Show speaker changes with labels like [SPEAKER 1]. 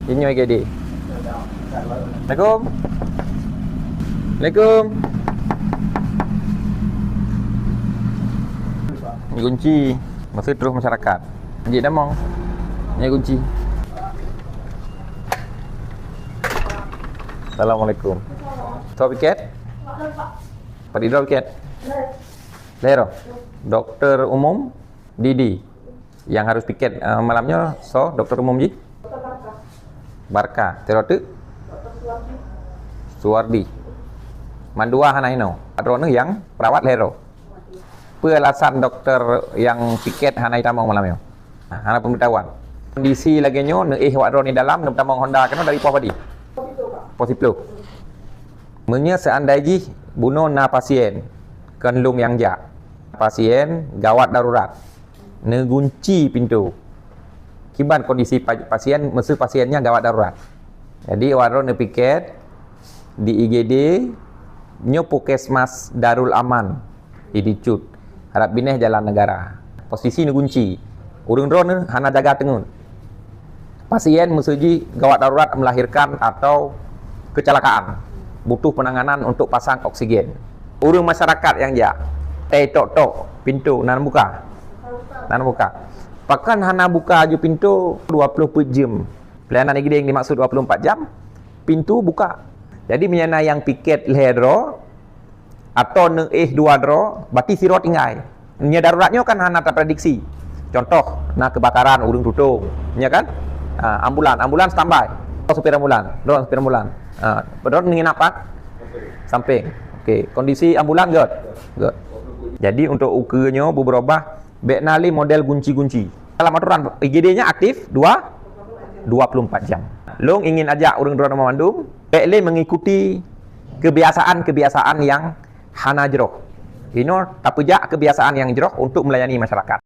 [SPEAKER 1] Ini IGD. Assalamualaikum. Assalamualaikum. Ini kunci. Masa terus masyarakat. Haji Damong. Ini kunci. Assalamualaikum. Tahu piket? Pak Didro piket? Lero. Dokter umum Didi. Yang harus piket malamnya dokter umum Ji? Barka. Terote? Suwardi. Mandua Hanaino. Adrono yang perawat Lero. Alasan dokter yang piket Hanai Tamong malamnya. Hana pemberitahuan. Kondisi lagi nyo wadro ni dalam Tamong Honda kena dari Pawadi. Posiplo. Menya seandainya bunuh na pasien kenlung yang jak. Pasien gawat darurat. Negunci pintu. Kiban kondisi pasien, masa pasiennya gawat darurat. Jadi wadro ne piket di IGD nyo Puskesmas Darul Aman Idicut. Harap bineh Jalan Negara. Posisi ni kunci. Urang drone hana jaga tengun. Pasien musuji gawat darurat melahirkan atau kecelakaan. Butuh penanganan untuk pasang oksigen. Urang masyarakat yang ja. Tok pintu nan buka. Nan buka. Pakan hana buka je pintu 24 jam. Pelayanan IGD yang dimaksud 24 jam. Pintu buka. Jadi menyana yang piket lehedro atau dua dro, berarti siro tinggal. Nya daruratnya kan hana terprediksi. Contoh, kebakaran urung tutup, nya kan? Ambulan standby. Supir ambulan, drone supir ambulan. Drone ingin apa? Samping. Okey, kondisi ambulan good. Jadi untuk ukurnya berubah beknali model kunci-kunci. Dalam aturan IGD-nya aktif 24 jam. Long ingin ajak urang drone memandung, bekle mengikuti kebiasaan-kebiasaan yang hana jeroh. Ini tak pejak kebiasaan yang jeroh untuk melayani masyarakat.